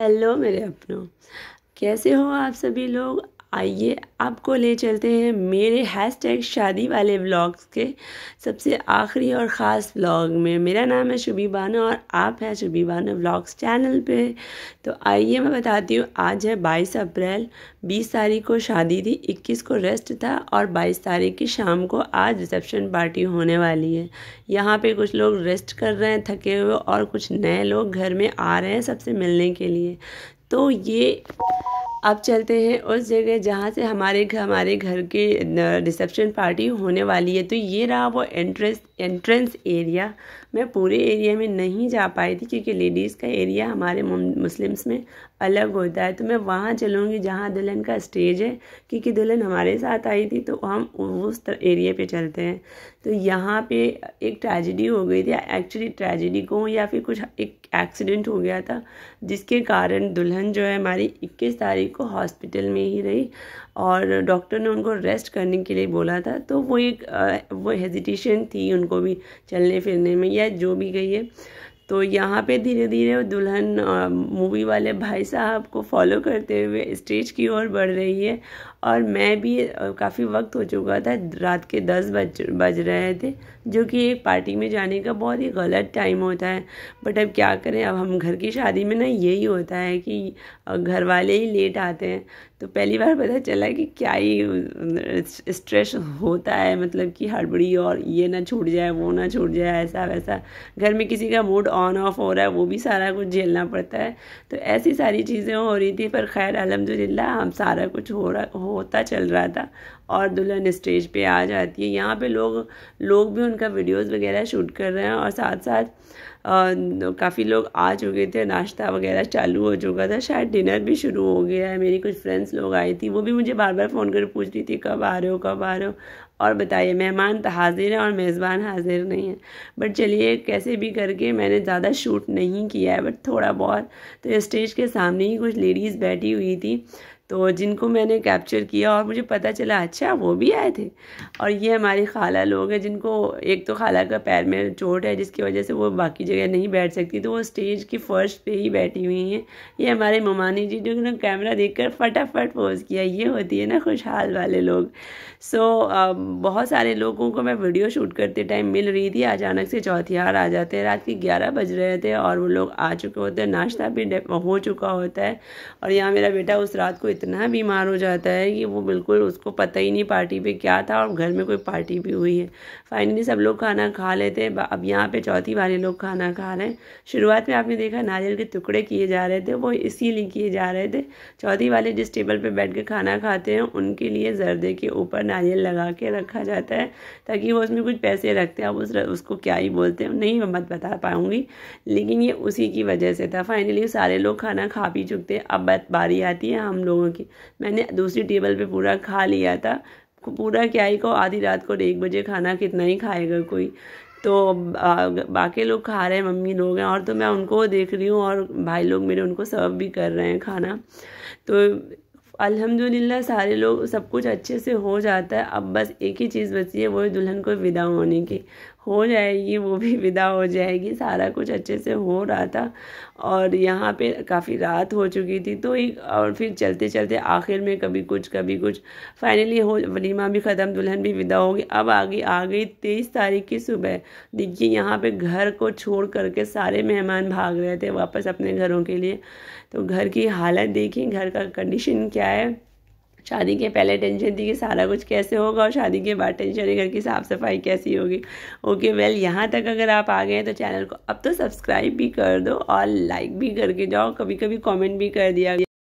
Hello मेरे अपनों, कैसे हो आप सभी लोग। आइए आपको ले चलते हैं मेरे हैशटैग शादी वाले व्लॉग्स के सबसे आखिरी और ख़ास व्लॉग में। मेरा नाम है शुभी बानो और आप हैं शुभी बानो व्लॉग्स चैनल पे। तो आइए मैं बताती हूँ, आज है 22 अप्रैल। 20 तारीख को शादी थी, 21 को रेस्ट था और 22 तारीख की शाम को आज रिसेप्शन पार्टी होने वाली है। यहाँ पे कुछ लोग रेस्ट कर रहे हैं थके हुए और कुछ नए लोग घर में आ रहे हैं सबसे मिलने के लिए। तो ये अब चलते हैं उस जगह जहाँ से हमारे घर के रिसेप्शन पार्टी होने वाली है। तो ये रहा वो एंट्रेंस एरिया। मैं पूरे एरिया में नहीं जा पाई थी क्योंकि लेडीज़ का एरिया हमारे मुस्लिम्स में अलग होता है। तो मैं वहाँ चलूँगी जहाँ दुल्हन का स्टेज है, क्योंकि दुल्हन हमारे साथ आई थी तो हम उस एरिया पे चलते हैं। तो यहाँ पे एक ट्रेजेडी हो गई थी, एक्चुअली ट्रेजेडी को या फिर कुछ एक एक्सीडेंट हो गया था जिसके कारण दुल्हन जो है हमारी 21 तारीख को हॉस्पिटल में ही रही और डॉक्टर ने उनको रेस्ट करने के लिए बोला था। तो वो हेजिटेशन थी उनको भी चलने फिरने में या जो भी गई है। तो यहाँ पे धीरे धीरे दुल्हन मूवी वाले भाई साहब को फॉलो करते हुए स्टेज की ओर बढ़ रही है और मैं भी काफ़ी वक्त हो चुका था, रात के 10 बज रहे थे, जो कि एक पार्टी में जाने का बहुत ही गलत टाइम होता है। बट अब क्या करें, अब हम घर की शादी में ना यही होता है कि घर वाले ही लेट आते हैं। तो पहली बार पता चला कि क्या ही स्ट्रेस होता है, मतलब कि हड़बड़ी और ये ना छूट जाए वो ना छूट जाए, ऐसा वैसा। घर में किसी का मूड ऑन ऑफ हो रहा है वो भी सारा कुछ झेलना पड़ता है। तो ऐसी सारी चीज़ें हो रही थी, पर खैर अल्हम्दुलिल्लाह हम सारा कुछ होता चल रहा था और दुल्हन स्टेज पे आ जाती है। यहाँ पे लोग भी उनका वीडियोस वगैरह शूट कर रहे हैं और साथ साथ काफ़ी लोग आ चुके थे, नाश्ता वगैरह चालू हो चुका था, शायद डिनर भी शुरू हो गया है। मेरी कुछ फ्रेंड्स लोग आई थी, वो भी मुझे बार बार फ़ोन कर पूछ रही थी कब आ रहे हो कब आ रहे हो। और बताइए, मेहमान तो हाजिर है और मेज़बान हाजिर नहीं है। बट चलिए कैसे भी करके मैंने ज़्यादा शूट नहीं किया है, बट थोड़ा बहुत। तो स्टेज के सामने ही कुछ लेडीज़ बैठी हुई थी तो जिनको मैंने कैप्चर किया और मुझे पता चला अच्छा वो भी आए थे। और ये हमारी खाला लोग हैं जिनको एक तो खाला का पैर में चोट है जिसकी वजह से वो बाकी जगह नहीं बैठ सकती, तो वो स्टेज की फर्श पे ही बैठी हुई हैं। ये हमारे ममानी जी जो ना कैमरा देखकर फटाफट पोज किया, ये होती है ना खुशहाल वाले लोग। बहुत सारे लोगों को मैं वीडियो शूट करते टाइम मिल रही थी, अचानक से चौथियार आ जाते हैं, रात के 11 बज रहे थे और वो लोग आ चुके होते हैं, नाश्ता भी हो चुका होता है। और यहाँ मेरा बेटा उस रात को इतना बीमार हो जाता है कि वो बिल्कुल उसको पता ही नहीं पार्टी पे क्या था और घर में कोई पार्टी भी हुई है। फाइनली सब लोग खाना खा लेते हैं। अब यहाँ पे चौथी वाले लोग खाना खा रहे हैं। शुरुआत में आपने देखा नारियल के टुकड़े किए जा रहे थे, वो इसीलिए किए जा रहे थे। चौथी वाले जिस टेबल पे बैठ के खाना खाते हैं उनके लिए जर्दे के ऊपर नारियल लगा के रखा जाता है ताकि वो उसमें कुछ पैसे रखते हैं। अब उसको क्या ही बोलते हैं नहीं मैं मत बता पाऊँगी, लेकिन ये उसी की वजह से था। फाइनली सारे लोग खाना खा पी चुके थे, अब बारी आती है हम लोगों की। मैंने दूसरी टेबल पे पूरा खा लिया था, पूरा क्या ही को, आधी रात को 1 बजे खाना कितना ही खाएगा कोई। तो बाकी लोग खा रहे हैं, मम्मी लोग हैं और तो मैं उनको देख रही हूँ और भाई लोग मेरे उनको सर्व भी कर रहे हैं खाना। तो अल्हम्दुलिल्लाह सारे लोग सब कुछ अच्छे से हो जाता है। अब बस एक ही चीज़ बची है, वो है दुल्हन को विदा होने की। हो जाएगी, वो भी विदा हो जाएगी, सारा कुछ अच्छे से हो रहा था। और यहाँ पे काफ़ी रात हो चुकी थी तो और फिर चलते चलते आखिर में कभी कुछ फाइनली वलीमा भी ख़त्म, दुल्हन भी विदा होगी। अब आ गई 23 तारीख की सुबह। देखिए यहाँ पे घर को छोड़ करके सारे मेहमान भाग रहे थे वापस अपने घरों के लिए। तो घर की हालत देखिए, घर का कंडीशन क्या है। शादी के पहले टेंशन थी कि सारा कुछ कैसे होगा और शादी के बाद टेंशन है घर की साफ़ सफाई कैसी होगी। ओके वेल, यहाँ तक अगर आप आ गए तो चैनल को अब तो सब्सक्राइब भी कर दो और लाइक भी करके जाओ, कभी कभी कमेंट भी कर दिया।